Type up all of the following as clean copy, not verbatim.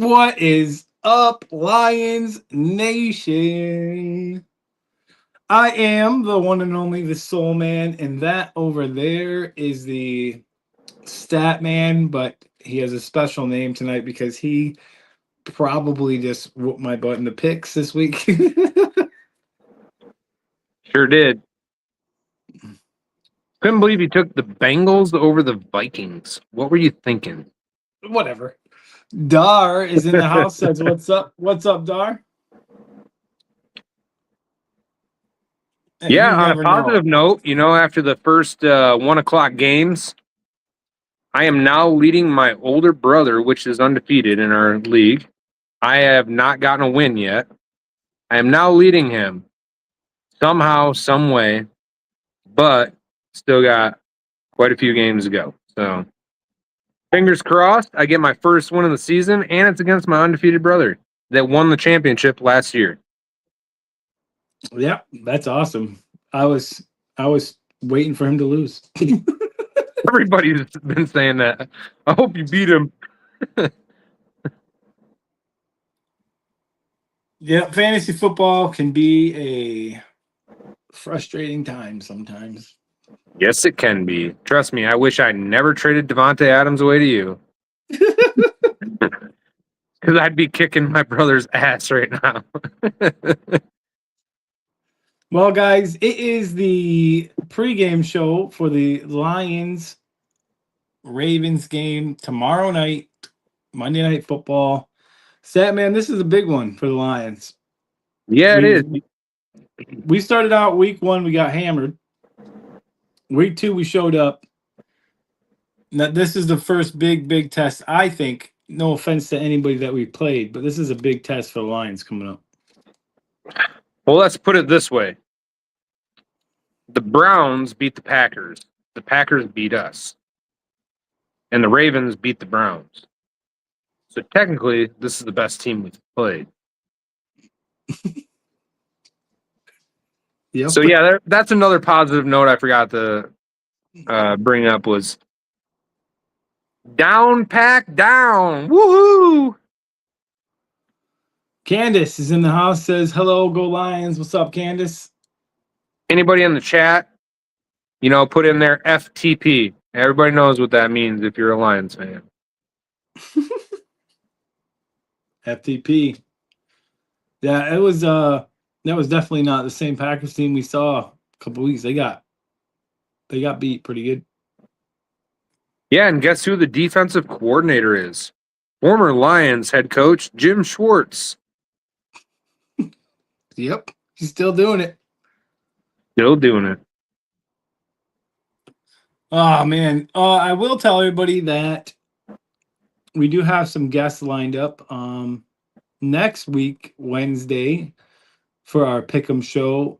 What is up, Lions Nation? I am the one and only the Soul Man, and that over there is the Stat Man, but he has a special name tonight because he probably just whooped my butt in the picks this week. Sure did. Couldn't believe you took the Bengals over the Vikings. What were you thinking? Whatever. Dar is in the house. Says, "What's up? What's up, Dar?" Hey, Yeah, you on a never know. positive note, after the first 1 o'clock games, I am now leading my older brother, which is undefeated in our league. I have not gotten a win yet. I am now leading him somehow, some way, but still got quite a few games to go. So fingers crossed, I get my first win of the season, and it's against my undefeated brother that won the championship last year. Yeah, that's awesome. I was waiting for him to lose. Everybody's been saying that. I hope you beat him. Yeah, fantasy football can be a frustrating time sometimes. Yes, it can be. Trust me, I wish I never traded Devontae Adams away to you. Because I'd be kicking my brother's ass right now. Well, guys, it is the pregame show for the Lions Ravens game tomorrow night, Monday Night Football. Sat man, this is a big one for the Lions. Yeah, it is. We started out week 1, we got hammered. Week 2, we showed up. Now, this is the first big test, I think. No offense to anybody that we played, but this is a big test for the Lions coming up. Well, let's put it this way. The Browns beat the Packers. The Packers beat us. And the Ravens beat the Browns. So technically, this is the best team we've played. Yep. So yeah, that's another positive note I forgot to bring up was down, pack, down. Woohoo! Candace is in the house, says, "Hello, go Lions." What's up, Candace? Anybody in the chat, put in there FTP. Everybody knows what that means if you're a Lions fan. FTP. Yeah, it was that was definitely not the same Packers team we saw a couple weeks. They got beat pretty good. Yeah, and guess who the defensive coordinator is? Former Lions head coach Jim Schwartz. Yep, he's still doing it. Still doing it. Oh man, I will tell everybody that we do have some guests lined up next week, Wednesday, for our Pick'em show.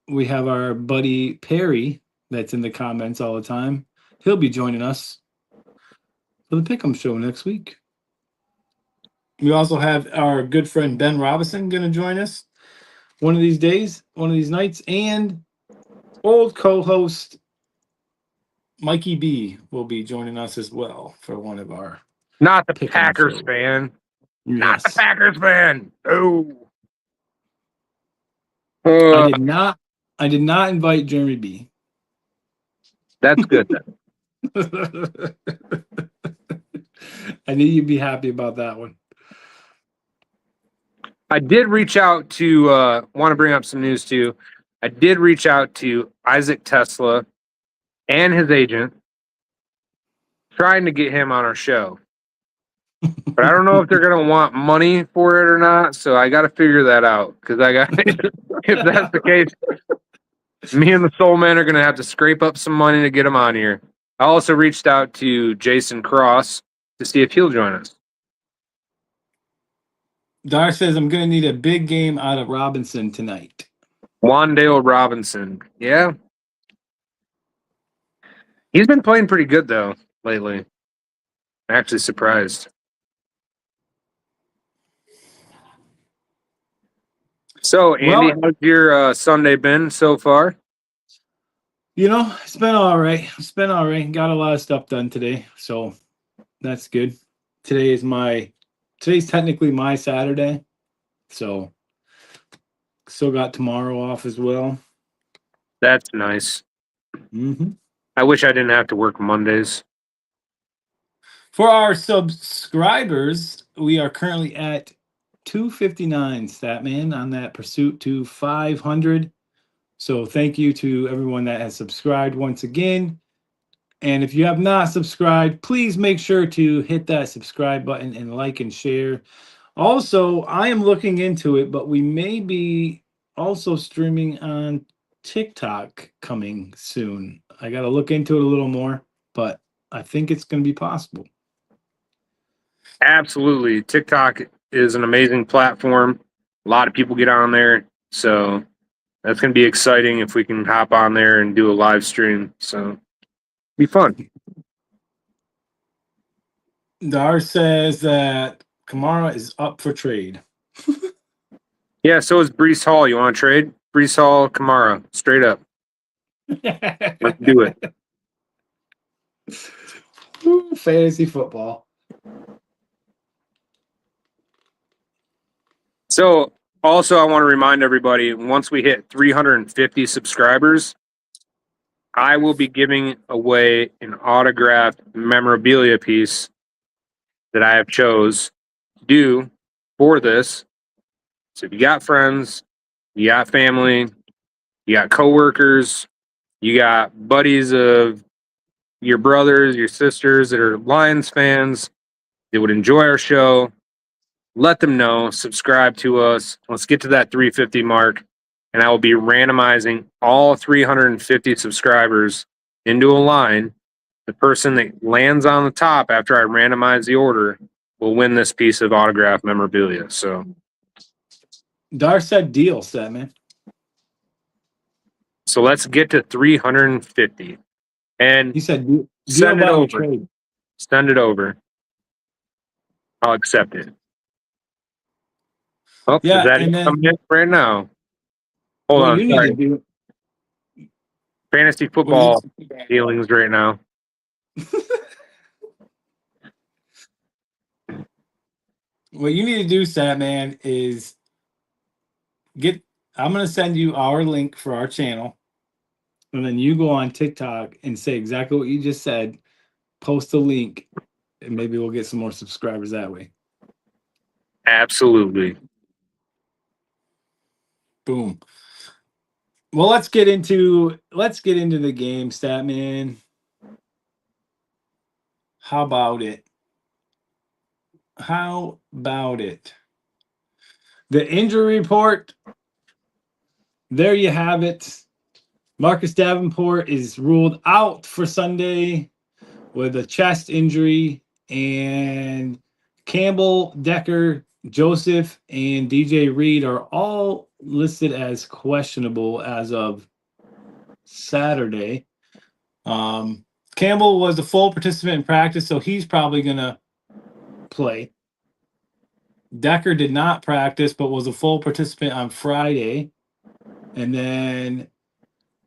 We have our buddy Perry that's in the comments all the time. He'll be joining us for the Pick'em show next week. We also have our good friend Ben Robinson going to join us one of these days, one of these nights, and old co-host Mikey B will be joining us as well for one of our Not the Pick'em Packers shows. fan. Yes. Not the Packers fan. Oh. I did not invite Jeremy B. That's good then. I knew you'd be happy about that one. I did reach out to want to bring up some news too. I did reach out to Isaac Tesla and his agent, trying to get him on our show. But I don't know if they're gonna want money for it or not, so I gotta figure that out. Because if that's the case, me and the Soul Man are gonna have to scrape up some money to get him on here. I also reached out to Jason Cross to see if he'll join us. Dar says I'm gonna need a big game out of Robinson tonight. Wandale Robinson. Yeah. He's been playing pretty good though lately. I'm actually surprised. So, Andy, how's your Sunday been so far? It's been all right. Got a lot of stuff done today, so that's good. Today is my today's technically my Saturday, so still got tomorrow off as well. That's nice. Mm-hmm. I wish I didn't have to work Mondays. For our subscribers, we are currently at 259, Statman, on that pursuit to 500. So thank you to everyone that has subscribed once again. And if you have not subscribed, please make sure to hit that subscribe button and like and share. Also, I am looking into it, but we may be also streaming on TikTok coming soon. I got to look into it a little more, but I think it's going to be possible. Absolutely. TikTok is an amazing platform. A lot of people get on there. So that's going to be exciting if we can hop on there and do a live stream. So be fun. Dar says that Kamara is up for trade. Yeah, so is Brees Hall. You want to trade? Brees Hall, Kamara, straight up. Let's do it. Fantasy football. So also I want to remind everybody, once we hit 350 subscribers, I will be giving away an autographed memorabilia piece that I have chose due for this. So if you got friends, you got family, you got coworkers, you got buddies of your brothers, your sisters that are Lions fans that would enjoy our show, let them know, subscribe to us. Let's get to that 350 mark, and I will be randomizing all 350 subscribers into a line. The person that lands on the top after I randomize the order will win this piece of autograph memorabilia. So Dar said deal, set man. so let's get to 350 and He said deal send it by over. trade. Send it over. I'll accept it. Oh, Yeah, is that and it then coming in right now? Hold what on, you need sorry. to do. Fantasy What you, football dealings right now. what you need to do, Sat Man, is get. I'm gonna send you our link for our channel, and then you go on TikTok and say exactly what you just said. Post the link, and maybe we'll get some more subscribers that way. Absolutely. Boom. Well, let's get into the game, Statman. How about it? How about it? The injury report. There you have it. Marcus Davenport is ruled out for Sunday with a chest injury, and Campbell, Decker, Joseph, and DJ Reed are all listed as questionable as of Saturday. Campbell was a full participant in practice, so he's probably going to play. Decker did not practice, but was a full participant on Friday. And then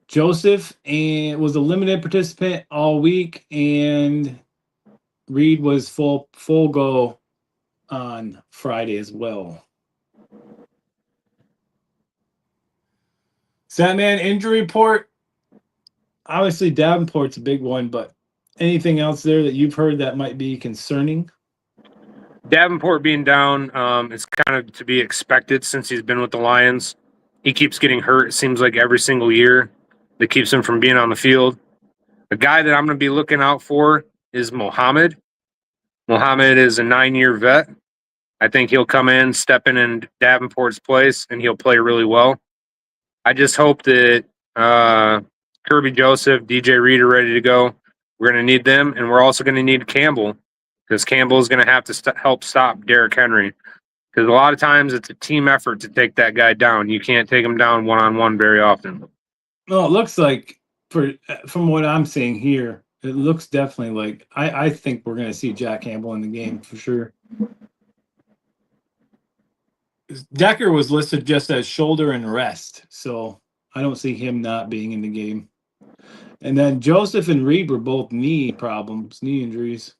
Joseph and was a limited participant all week, and Reed was full go on Friday as well. Satman injury report. Obviously, Davenport's a big one, but anything else there that you've heard that might be concerning? Davenport being down is kind of to be expected since he's been with the Lions. He keeps getting hurt, it seems like every single year. That keeps him from being on the field. The guy that I'm going to be looking out for is Mohammed. Mohammed is a 9-year vet. I think he'll come in, step in Davenport's place, and he'll play really well. I just hope that Kirby Joseph, DJ Reed are ready to go. We're going to need them, and we're also going to need Campbell because Campbell is going to have to help stop Derrick Henry because a lot of times it's a team effort to take that guy down. You can't take him down one-on-one very often. No, it looks like from what I'm seeing here, it looks definitely like I think we're going to see Jack Campbell in the game for sure. Decker was listed just as shoulder and rest, so I don't see him not being in the game. And then Joseph and Reed were both knee problems, knee injuries.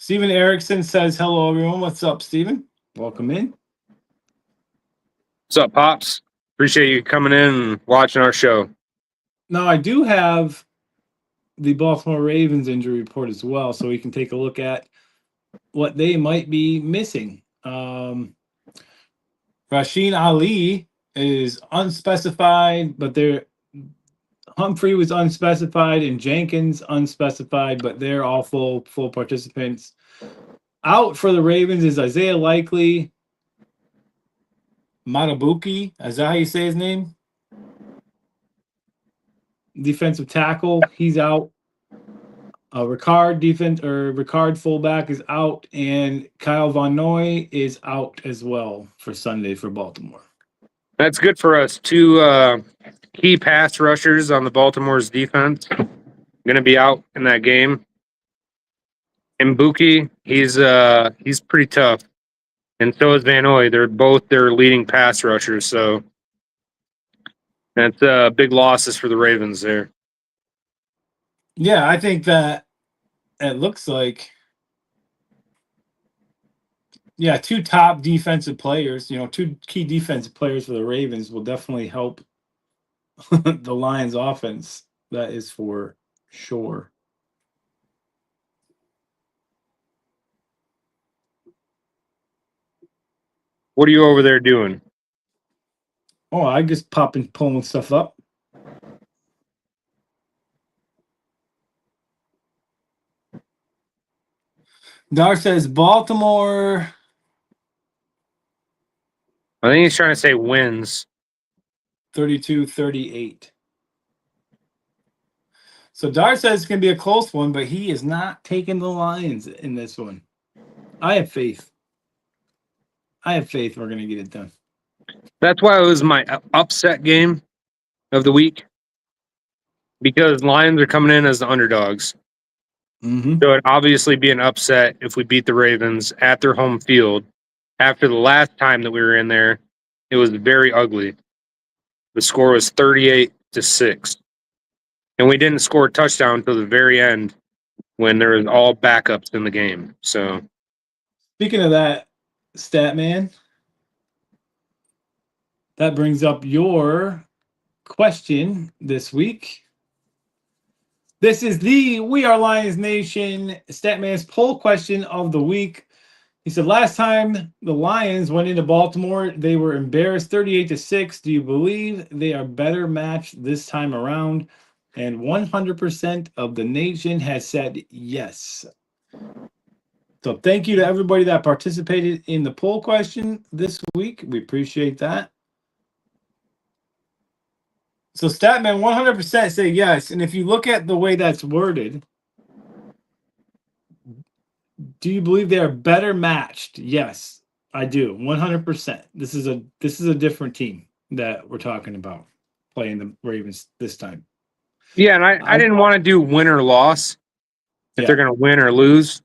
Steven Erickson says, hello, everyone. What's up, Steven? Welcome in. What's up, Pops? Appreciate you coming in and watching our show. Now, I do have the Baltimore Ravens injury report as well, so we can take a look at what they might be missing. Rasheen Ali is unspecified, but Humphrey was unspecified and Jenkins unspecified, but they're all full participants. Out for the Ravens is Isaiah Likely, Matabuki. Is that how you say his name? Defensive tackle, he's out. Ricard fullback is out, and Kyle Von Noy is out as well for Sunday for Baltimore. That's good for us. Two key pass rushers on the Baltimore's defense going to be out in that game. And Buki, he's pretty tough, and so is Van Noy. They're both their leading pass rushers, so that's big losses for the Ravens there. Yeah, I think that it looks like, yeah, two top defensive players, two key defensive players for the Ravens will definitely help the Lions offense. That is for sure. What are you over there doing? Oh, I just pulling stuff up. Dar says Baltimore. I think he's trying to say wins. 32-38. So Dar says it's going to be a close one, but he is not taking the Lions in this one. I have faith. We're going to get it done. That's why it was my upset game of the week, because Lions are coming in as the underdogs. Mm-hmm. So it'd obviously be an upset if we beat the Ravens at their home field. After the last time that we were in there, it was very ugly. The score was 38-6. And we didn't score a touchdown until the very end when there was all backups in the game. So Speaking of that, stat man, that brings up your question this week. This is the We Are Lions Nation Statman's poll question of the week. He said, last time the Lions went into Baltimore, they were embarrassed 38-6. Do you believe they are better matched this time around? And 100% of the nation has said yes. So thank you to everybody that participated in the poll question this week. We appreciate that. So Statman 100% say yes. And if you look at the way that's worded, do you believe they are better matched? Yes, I do. 100%. This is a different team that we're talking about playing the Ravens this time. yeah, and I didn't want to do win or loss if they're going to win or lose,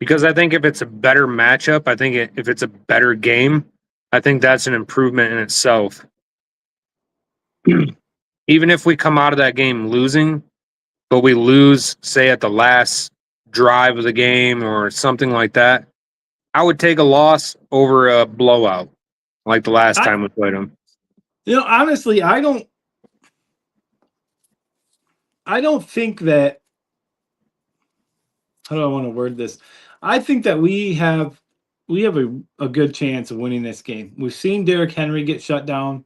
because I think if it's a better matchup, if it's a better game, I think that's an improvement in itself. Even if we come out of that game losing, but we lose, say, at the last drive of the game or something like that, I would take a loss over a blowout like the last time we played them. Honestly, I don't think that. How do I want to word this? I think that we have a good chance of winning this game. We've seen Derrick Henry get shut down.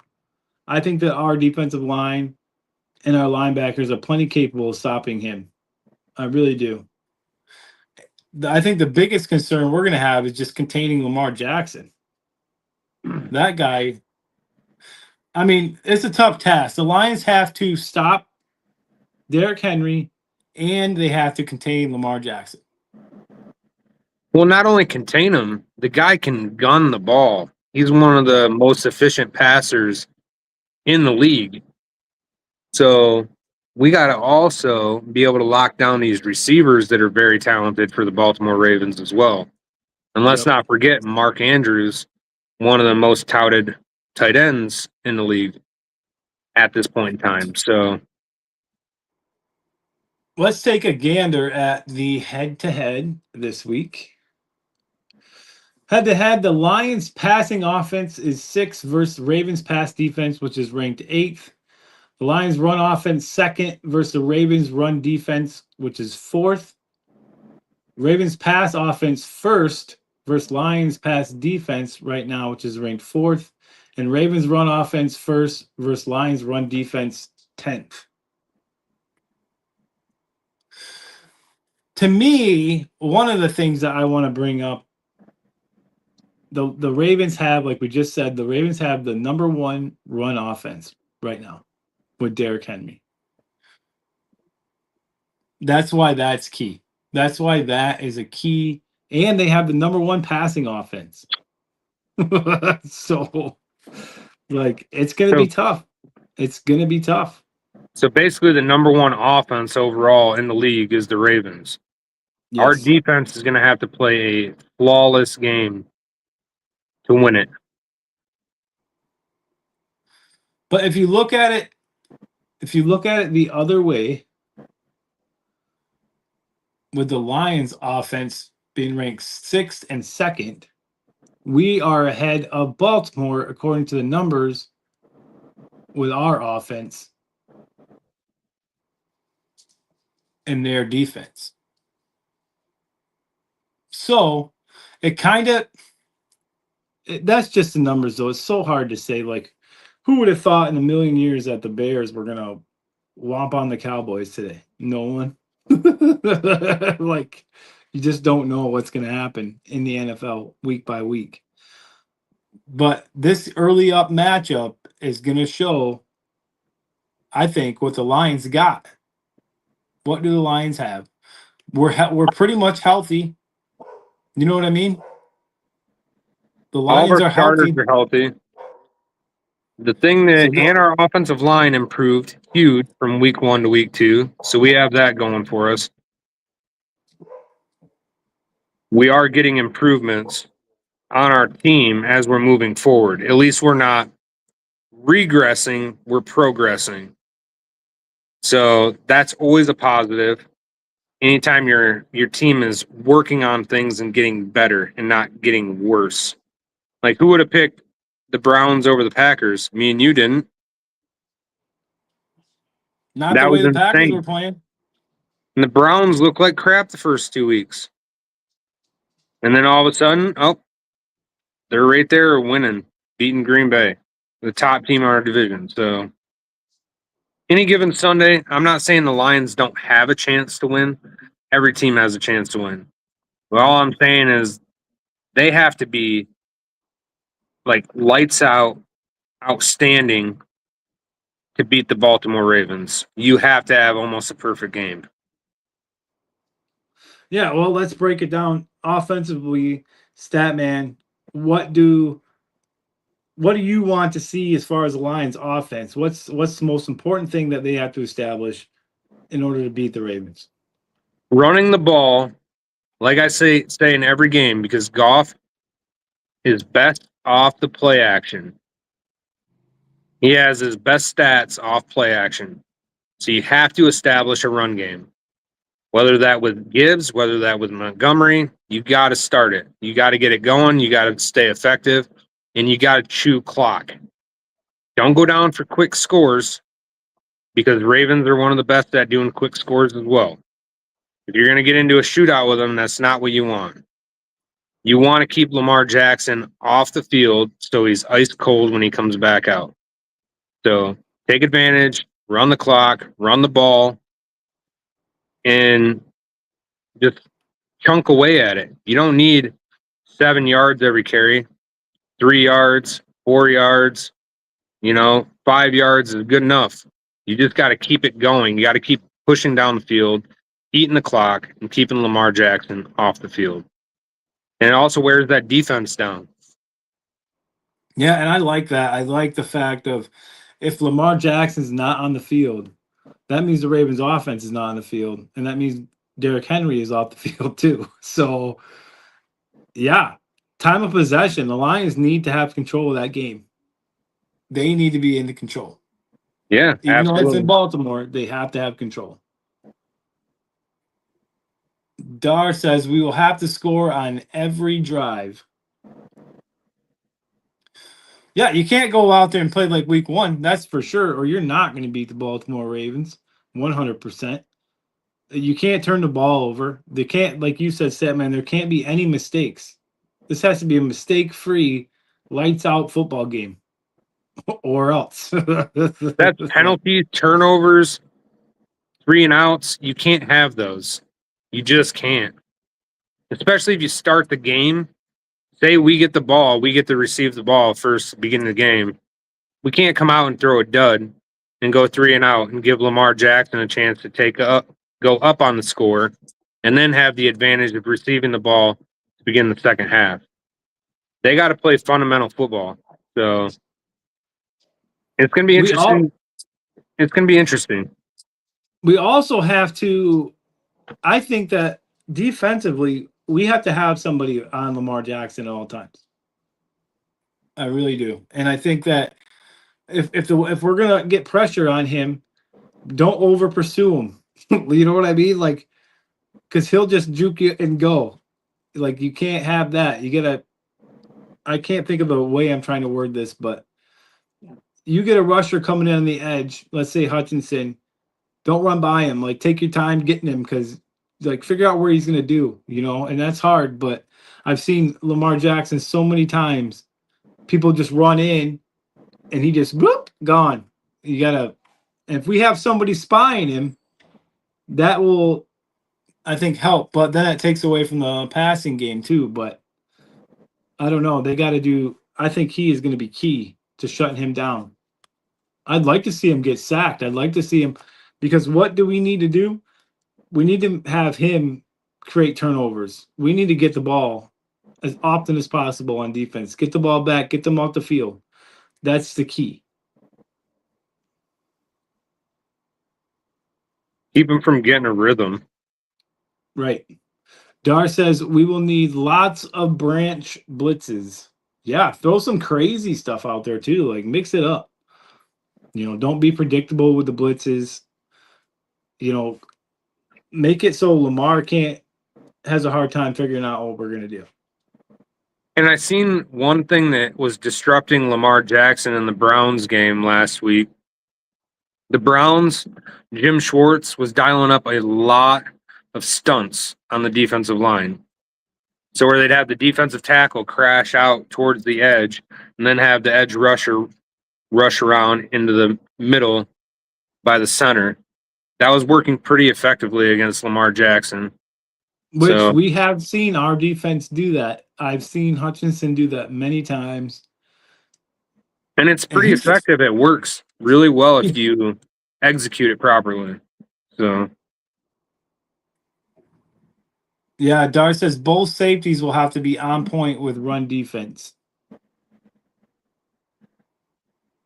I think that our defensive line and our linebackers are plenty capable of stopping him. I really do. I think the biggest concern we're going to have is just containing Lamar Jackson. That guy, I mean, it's a tough task. The Lions have to stop Derrick Henry, and they have to contain Lamar Jackson. Well, not only contain him, the guy can gun the ball. He's one of the most efficient passers in the league. So we got to also be able to lock down these receivers that are very talented for the Baltimore Ravens as well. And let's not forget Mark Andrews, one of the most touted tight ends in the league at this point in time. So let's take a gander at the head-to-head this week. Head-to-head, the Lions passing offense is 6th versus Ravens pass defense, which is ranked 8th. The Lions run offense 2nd versus the Ravens run defense, which is 4th. Ravens pass offense 1st versus Lions pass defense right now, which is ranked 4th. And Ravens run offense 1st versus Lions run defense 10th. To me, one of the things that I want to bring up, the Ravens have, like we just said, the Ravens have the number 1 run offense right now with Derrick Henry. That's why that's key. That's why that is a key. And they have the number 1 passing offense. So, like, it's going to be tough. It's going to be tough. So basically, the number 1 offense overall in the league is the Ravens. Yes. Our defense is going to have to play a flawless game to win it. But if you look at it the other way, with the Lions offense being ranked 6th and 2nd, we are ahead of Baltimore according to the numbers with our offense and their defense. So it kind of, that's just the numbers though. It's so hard to say, like, who would have thought in a million years that the Bears were going to womp on the Cowboys today? No one. Like, you just don't know what's going to happen in the NFL week by week. But this early up matchup is going to show, I think, what the Lions got. What do the Lions have? We're pretty much healthy. You know what I mean? The All of Lions our are starters healthy. are healthy. The thing that, and our offensive line improved huge from week 1 to week 2. So we have that going for us. We are getting improvements on our team as we're moving forward. At least we're not regressing, we're progressing. So that's always a positive. Anytime your team is working on things and getting better and not getting worse. Like, who would have picked the Browns over the Packers? Me and you didn't. Not That the was way the Packers insane. were playing. And the Browns looked like crap the first 2 weeks. And then all of a sudden, oh, they're right there winning, beating Green Bay, the top team in our division. So any given Sunday, I'm not saying the Lions don't have a chance to win. Every team has a chance to win. But all I'm saying is they have to be like lights out, outstanding to beat the Baltimore Ravens. You have to have almost a perfect game. Yeah, well, let's break it down offensively. Statman, what do you want to see as far as the Lions offense? What's the most important thing that they have to establish in order to beat the Ravens? Running the ball, like I say in every game, because Goff is best off the play action. He has his best stats off play action. So you have to establish a run game. Whether that with Gibbs, whether that with Montgomery, you got to start it. You got to get it going. You got to stay effective, and you got to chew clock. Don't go down for quick scores, because Ravens are one of the best at doing quick scores as well. If you're going to get into a shootout with them, that's not what you want. You want to keep Lamar Jackson off the field so he's ice cold when he comes back out. So take advantage, run the clock, run the ball, and just chunk away at it. You don't need 7 yards every carry, 3 yards, 4 yards, 5 yards is good enough. You just got to keep it going. You got to keep pushing down the field, eating the clock, and keeping Lamar Jackson off the field. And it also wears that defense down. Yeah, and I like that. I like the fact of, if Lamar Jackson's not on the field, that means the Ravens offense is not on the field, and that means Derrick Henry is off the field too. So, yeah, time of possession, the Lions need to have control of that game. They need to be in the control. Yeah, Even though it's in absolutely. Baltimore, they have to have control. Dar says we will have to score on every drive. Yeah, you can't go out there and play like week one. That's for sure, or you're not going to beat the Baltimore Ravens 100%. You can't turn the ball over. They can't, like you said, Statman, there can't be any mistakes. This has to be a mistake-free, lights-out football game, or else. That's penalties, turnovers, 3-and-outs. You can't have those. You just can't. Especially if you start the game. Say we get the ball, we get to receive the ball first, beginning of the game. We can't come out and throw a dud and go 3-and-out and give Lamar Jackson a chance to go up on the score, and then have the advantage of receiving the ball to begin the second half. They got to play fundamental football. So it's going to be interesting. It's going to be interesting. We also have to, I think that defensively, we have to have somebody on Lamar Jackson at all times. I really do. And I think that if we're gonna get pressure on him, don't over pursue him. You know what I mean? Like, because he'll just juke you and go. Like, you can't have that. You gotta. I can't think of the way I'm trying to word this, but you get a rusher coming in on the edge. Let's say Hutchinson. Don't run by him. Like, take your time getting him, because like, figure out where he's gonna do. And that's hard. But I've seen Lamar Jackson so many times. People just run in, and he just whoop gone. You gotta. And if we have somebody spying him, that will, I think, help. But then it takes away from the passing game too. But I don't know. They got to do. I think he is going to be key to shutting him down. I'd like to see him get sacked. I'd like to see him, because what do we need to do? We need to have him create turnovers. We need to get the ball as often as possible on defense. Get the ball back. Get them off the field. That's the key. Keep him from getting a rhythm. Right. Dar says we will need lots of branch blitzes. Yeah, throw some crazy stuff out there too. Like, mix it up. Don't be predictable with the blitzes. Make it so Lamar has a hard time figuring out what we're gonna do. And I seen one thing that was disrupting Lamar Jackson in the Browns game last week. The Browns, Jim Schwartz was dialing up a lot of stunts on the defensive line. So where they'd have the defensive tackle crash out towards the edge, and then have the edge rusher rush around into the middle by the center. That was working pretty effectively against Lamar Jackson. Which we have seen our defense do that. I've seen Hutchinson do that many times. And it's pretty effective. It works really well if you execute it properly. So, yeah, Dar says both safeties will have to be on point with run defense.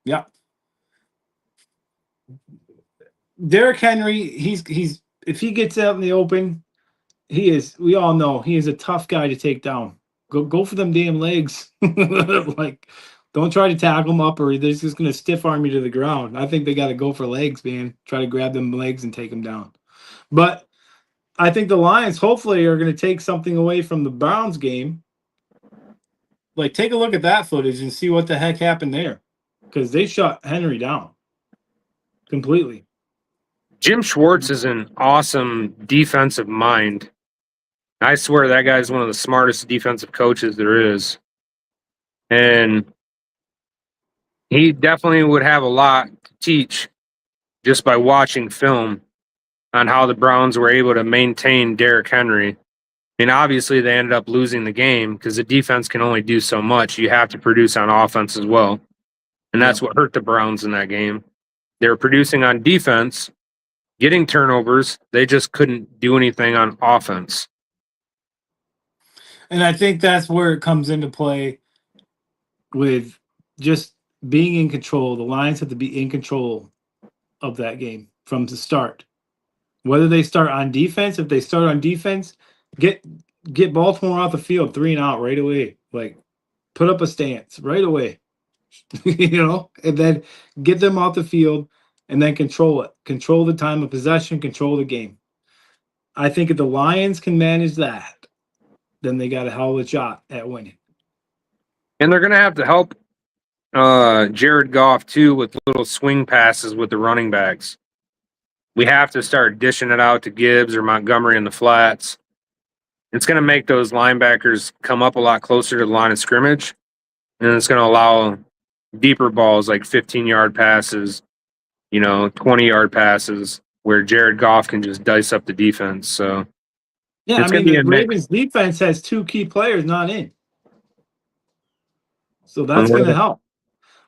Yeah. Derrick Henry, he's if he gets out in the open, we all know he is a tough guy to take down. Go for them damn legs. Like, don't try to tackle him up, or they're just gonna stiff arm you to the ground. I think they got to go for legs, man. Try to grab them legs and take them down. But I think the Lions hopefully are going to take something away from the Browns game. Like, take a look at that footage and see what the heck happened there, because they shut Henry down completely. Jim Schwartz is an awesome defensive mind. I swear that guy's one of the smartest defensive coaches there is. And he definitely would have a lot to teach just by watching film on how the Browns were able to maintain Derrick Henry. I mean, obviously they ended up losing the game because the defense can only do so much. You have to produce on offense as well. And that's what hurt the Browns in that game. They were producing on defense, getting turnovers. They just couldn't do anything on offense. And I think that's where it comes into play with just being in control. The Lions have to be in control of that game from the start. Whether they start on defense, if they start on defense, get Baltimore off the field 3-and-out right away. Like, put up a stance right away. And then get them off the field and then control it. Control the time of possession, control the game. I think if the Lions can manage that, then they got a hell of a shot at winning. And they're going to have to help Jared Goff too with little swing passes with the running backs. We have to start dishing it out to Gibbs or Montgomery in the flats. It's going to make those linebackers come up a lot closer to the line of scrimmage, and it's going to allow deeper balls like 15-yard passes, 20-yard passes where Jared Goff can just dice up the defense. So Yeah, I it's going mean to be the a mix. Ravens defense has two key players not in. So And that's going to help.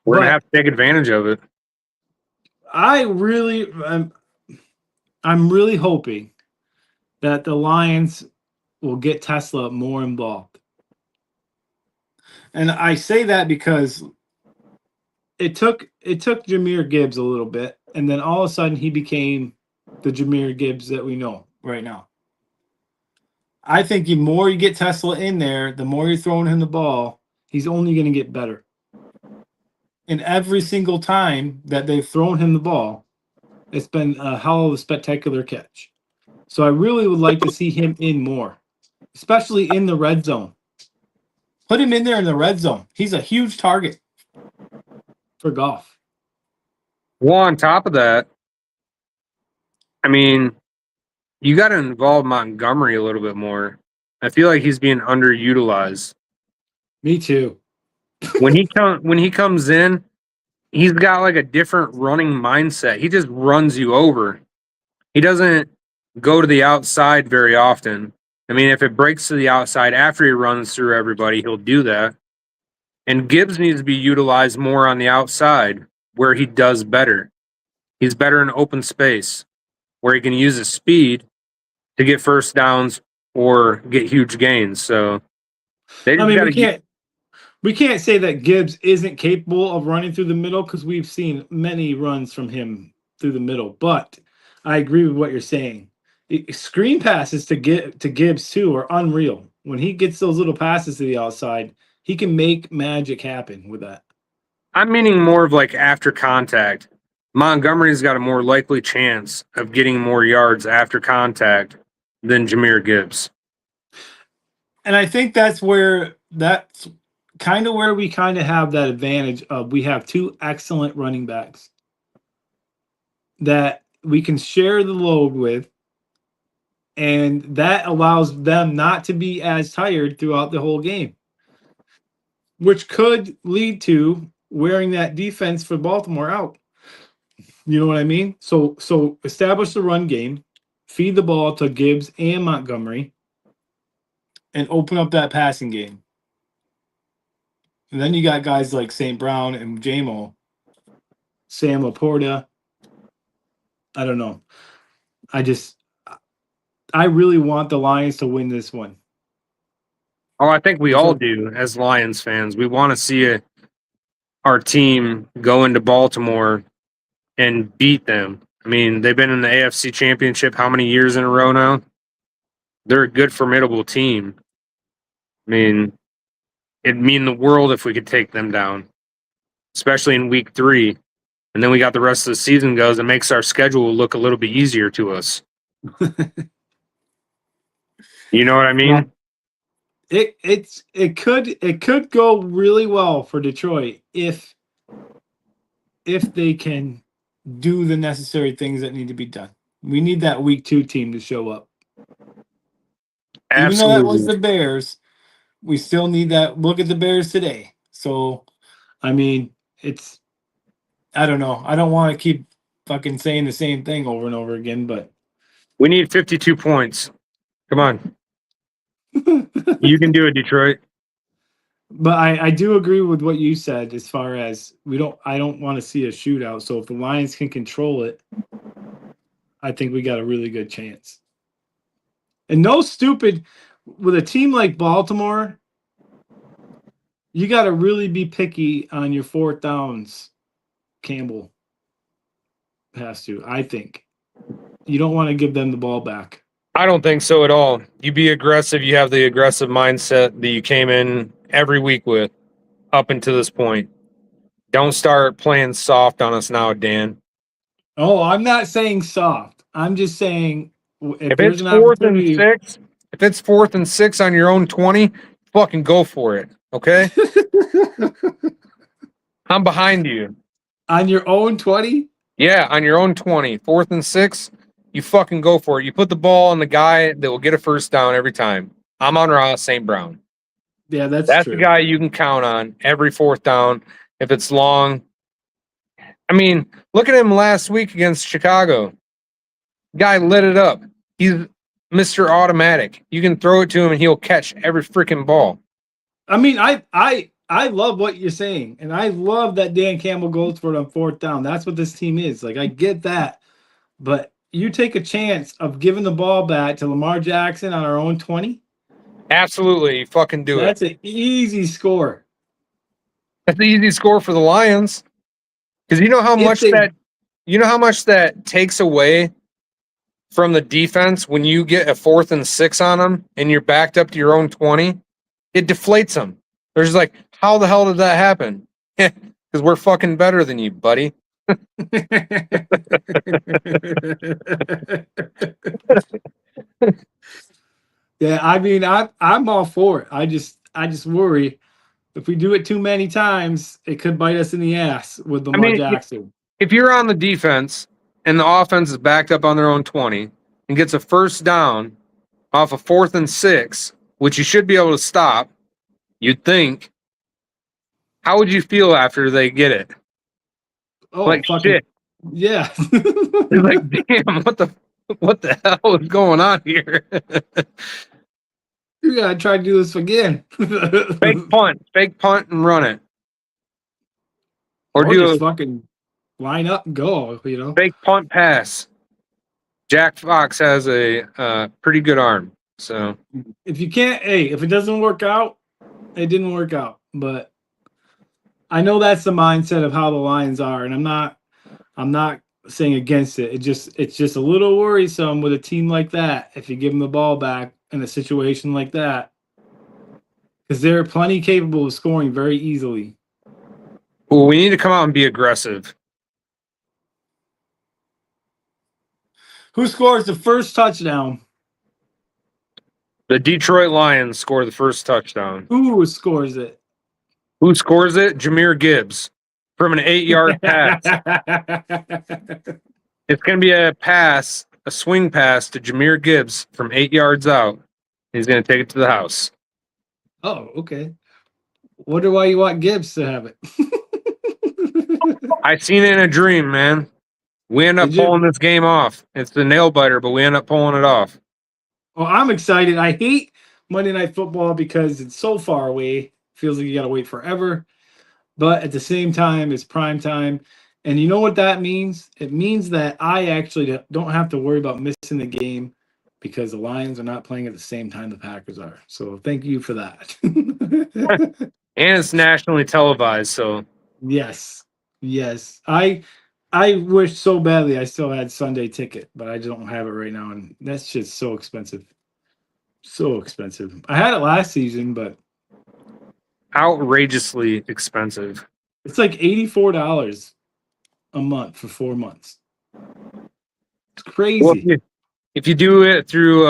we're going to But have to take advantage of it. I'm really hoping that the Lions will get Tesla more involved. And I say that because it took Jahmyr Gibbs a little bit, and then all of a sudden he became the Jahmyr Gibbs that we know right now. I think the more you get Tesla in there, the more you're throwing him the ball, he's only going to get better. And every single time that they've thrown him the ball, it's been a hell of a spectacular catch. So I really would like to see him in more, especially in the red zone. Put him in there in the red zone. He's a huge target for Goff. Well, on top of that, I mean, you got to involve Montgomery a little bit more. I feel like he's being underutilized. Me too. When he comes in, he's got like a different running mindset. He just runs you over. He doesn't go to the outside very often. I mean, if it breaks to the outside after he runs through everybody, he'll do that. And Gibbs needs to be utilized more on the outside where he does better. He's better in open space where he can use his speed to get first downs or get huge gains. So they I just mean, got to. we can't say that Gibbs isn't capable of running through the middle because we've seen many runs from him through the middle. But I agree with what you're saying. Screen passes to Gibbs too are unreal. When he gets those little passes to the outside, he can make magic happen with that. I'm meaning more of like after contact. Montgomery's got a more likely chance of getting more yards after contact than Jahmyr Gibbs. And I think that's kind of where we kind of have that advantage of we have two excellent running backs that we can share the load with, and that allows them not to be as tired throughout the whole game, which could lead to wearing that defense for Baltimore out. You know what I mean? So establish the run game, feed the ball to Gibbs and Montgomery, and open up that passing game. And then you got guys like St. Brown and JMO, Sam Laporta. I don't know. I really want the Lions to win this one. Oh, I think we all do as Lions fans. We want to see our team go into Baltimore and beat them. I mean, they've been in the AFC Championship how many years in a row now? They're a good, formidable team. I mean, it'd mean the world if we could take them down, especially in week 3. And then we got the rest of the season goes. It makes our schedule look a little bit easier to us. You know what I mean? It could go really well for Detroit if they can do the necessary things that need to be done. We need that week 2 team to show up. Absolutely. Even though that was the Bears, we still need that. Look at the Bears today. So, I mean, I don't know. I don't want to keep fucking saying the same thing over and over again, but we need 52 points. Come on. You can do it, Detroit. But I do agree with what you said as far as I don't want to see a shootout. So if the Lions can control it, I think we got a really good chance. And no stupid with a team like Baltimore, you got to really be picky on your 4th downs. Campbell has to, I think. You don't want to give them the ball back. I don't think so at all. You be aggressive. You have the aggressive mindset that you came in every week with up until this point. Don't start playing soft on us now, Dan. Oh, I'm not saying soft. I'm just saying If If there's it's an fourth and opportunity, six, if it's 4th and 6 on your own 20, fucking go for it. Okay? I'm behind you. on your own 20, Yeah, on your own 20, 4th and 6, you fucking go for it. You put the ball on the guy that will get a first down every time. Amon-Ra St. Brown. yeah, that's That's the true. guy you can count on every fourth down. If it's long, I mean, look at him last week against Chicago. Guy lit it up. He's Mr. Automatic. You can throw it to him and he'll catch every freaking ball. I mean, I love what you're saying, and I love that Dan Campbell goes for it on fourth down. That's what this team is. Like, I get that, but you take a chance of giving the ball back to Lamar Jackson on our own 20. Absolutely, fucking do it. That's an easy score. That's the easy score for the Lions. Because If they, you know how much that takes away from the defense when you get a 4th and 6 on them and you're backed up to your own 20. It deflates them. They're just like, how the hell did that happen? Because we're fucking better than you, buddy. yeah, I mean, I'm all for it. I just worry if we do it too many times, it could bite us in the ass with I Lamar mean, Jackson. if you're on the defense and the offense is backed up on their own 20 and gets a first down off a 4th and 6, which you should be able to stop, you'd think, how would you feel after they get it? Oh, Like fucking shit. yeah. You're like, damn, what the hell is going on here? You gotta try to do this again. fake punt and run it. Or Or do just a fucking line up and go, you know. fake punt pass. Jack Fox has a pretty good arm. So If you can't, hey, if it doesn't work out, it didn't work out. But I know that's the mindset of how the Lions are, and I'm not saying against it. It's just a little worrisome with a team like that if you give them the ball back in a situation like that, because they're plenty capable of scoring very easily. well, we need to come out and be aggressive. Who scores the first touchdown? The Detroit Lions score the first touchdown. Who scores it? Who scores it? Jahmyr Gibbs from an 8-yard pass. It's going to be a pass, a swing pass to Jahmyr Gibbs from 8 yards out. He's going to take it to the house. Oh, okay. Wonder why you want Gibbs to have it. I seen it in a dream, man. We end up Did you? pulling this game off. It's the nail biter, but we end up pulling it off. Well, I'm excited. I hate Monday Night Football because it's so far away. Feels like you got to wait forever. But at the same time, it's prime time. And you know what that means? It means that I actually don't have to worry about missing the game because the Lions are not playing at the same time the Packers are. So thank you for that. And it's nationally televised, so Yes. Yes. I wish so badly I still had Sunday ticket, but I don't have it right now, and that's just so expensive. So expensive. I had it last season, but outrageously expensive. it's like $84 a month for 4 months. It's Well, crazy. if you do it through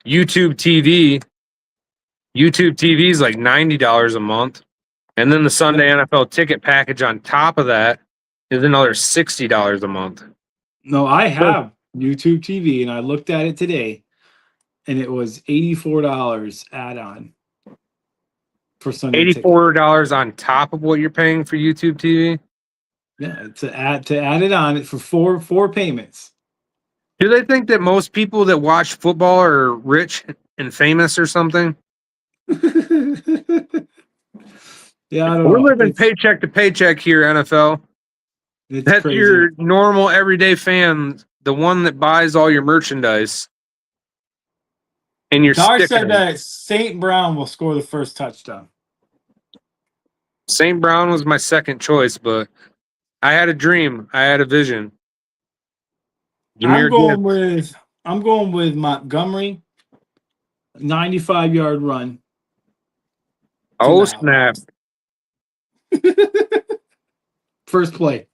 YouTube TV is like $90 a month, and then the Sunday NFL ticket package on top of that is another $60 a month. No, I have YouTube TV, and I looked at it today, and it was $84 add-on for Sunday ticket. $84 on top of what you're paying for YouTube TV. Yeah, to add it on it for four payments. Do they think that most people that watch football are rich and famous or something? Yeah, I don't We're know. living paycheck to paycheck here, NFL. It's That's crazy. your normal everyday fan, the one that buys all your merchandise. And your Dar sticker. said that St. Brown will score the first touchdown. St. Brown was my second choice, but I had a dream. I had a vision. I'm Jahmyr going with Montgomery, 95-yard run. Oh, snap. First play.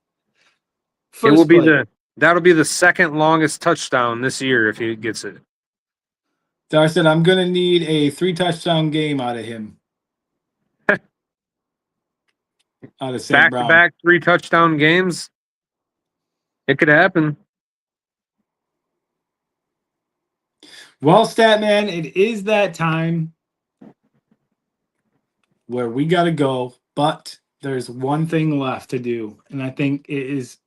It will be the That'll be the second longest touchdown this year if he gets it. Dar said, I'm going to need a 3-touchdown game out of him. Out of St. Brown. Back-to-back 3-touchdown games. It could happen. Well, Statman, it is that time where we got to go, but there's one thing left to do, and I think it is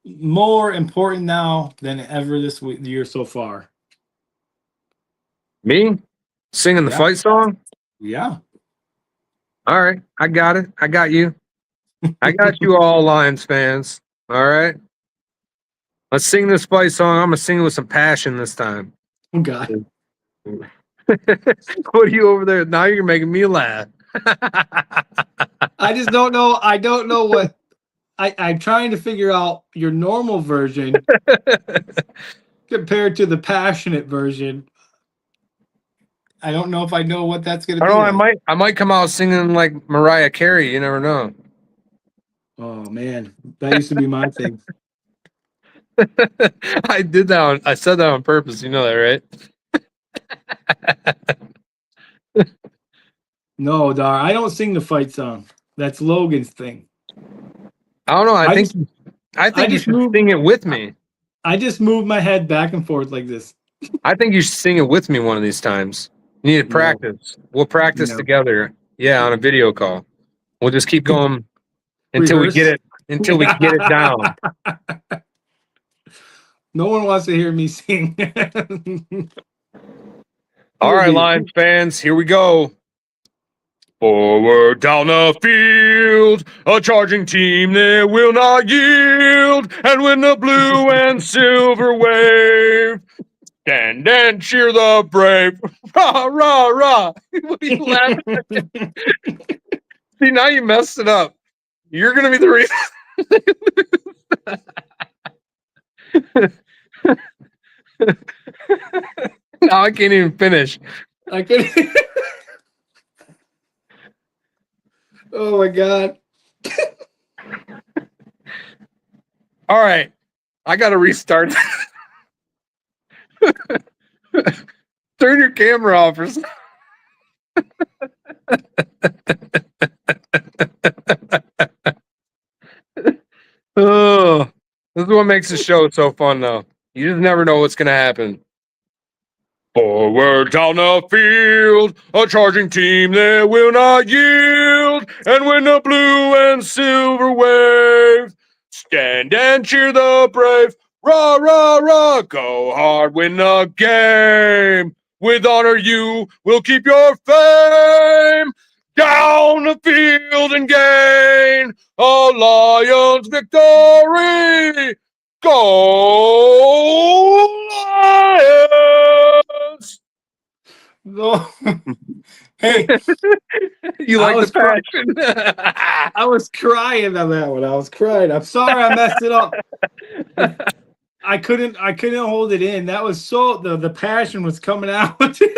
more important now than ever this year so far. Me? Singing the fight song? Yeah. All right. I got it. I got you. I got you all, Lions fans. All right. Let's sing this fight song. I'm going to sing it with some passion this time. Oh, God. What are you over there? Now you're making me laugh. I just don't know. I don't know what I'm trying to figure out your normal version compared to the passionate version. I don't know if I know what that's going to be. I might come out singing like Mariah Carey. You never know. Oh man, that used to be my thing. I did that. I said that on purpose. You know that, right? No, Dar, I don't sing the fight song. That's Logan's thing. I don't know. I think you should sing it with me. I just move my head back and forth like this. I think you should sing it with me one of these times. You need to practice. No. We'll practice together. Yeah, on a video call. We'll just keep going until we get it. Until we get it down. No one wants to hear me sing. All right, Lions fans, here we go. Forward down the field, a charging team that will not yield, and when the blue and silver wave, stand and cheer the brave. Rah, rah, rah. What are you laughing at? See, now you messed it up. You're going to be the reason. Now I can't even finish. I couldn't. Oh my God. All right. I got to restart. Turn your camera off or something. Oh, this is what makes the show so fun, though. You just never know what's going to happen. Forward down the field, a charging team that will not yield. And when the blue and silver wave, stand and cheer the brave. Rah, rah, rah, go hard, win the game. With honor you will keep your fame. Down the field and gain a Lions victory. Go Lions! No. Hey, you like the passion? I was crying on that one. I was crying. I'm sorry I messed it up. I couldn't hold it in. That was so the passion was coming out. The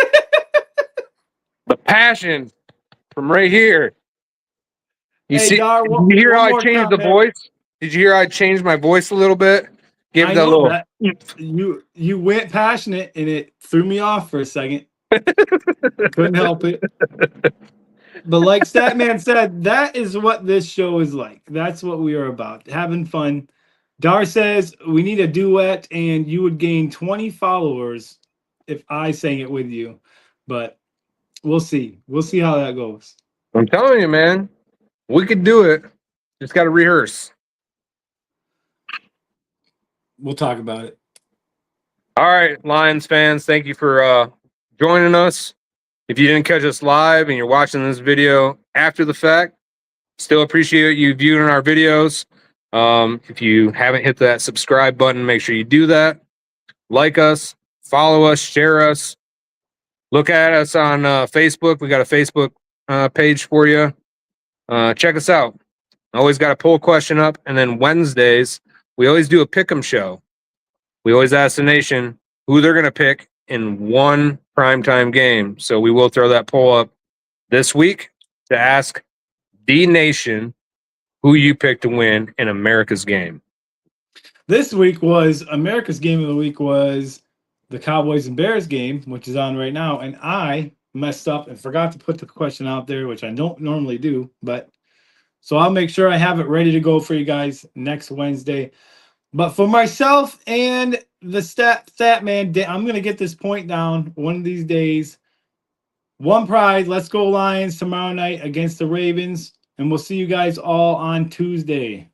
passion from right here. You see? Dar, did you hear how I changed the voice? Did you hear I changed my voice a little bit? Give it that little. That. You went passionate and it threw me off for a second. Couldn't help it. But like Statman said, that is what this show is like. That's what we are about. Having fun. Dar says we need a duet and you would gain 20 followers if I sang it with you. But we'll see. We'll see how that goes. I'm telling you, man. We could do it. Just got to rehearse. We'll talk about it. All right, Lions fans, thank you for joining us. If you didn't catch us live and you're watching this video after the fact, still appreciate you viewing our videos. If you haven't hit that subscribe button, make sure you do that. Like us, follow us, share us. Look at us on Facebook. We got a Facebook page for you. Check us out. Always got a poll question up. And then Wednesdays, we always do a pick'em show. We always ask the nation who they're going to pick in one primetime game. So we will throw that poll up this week to ask the nation who you pick to win in America's game. This week was America's game of the week was the Cowboys and Bears game, which is on right now, and I messed up and forgot to put the question out there, which I don't normally do, but so I'll make sure I have it ready to go for you guys next Wednesday. But for myself and the stat man, I'm gonna get this point down one of these days. One prize. Let's go Lions tomorrow night against the Ravens, and we'll see you guys all on Tuesday.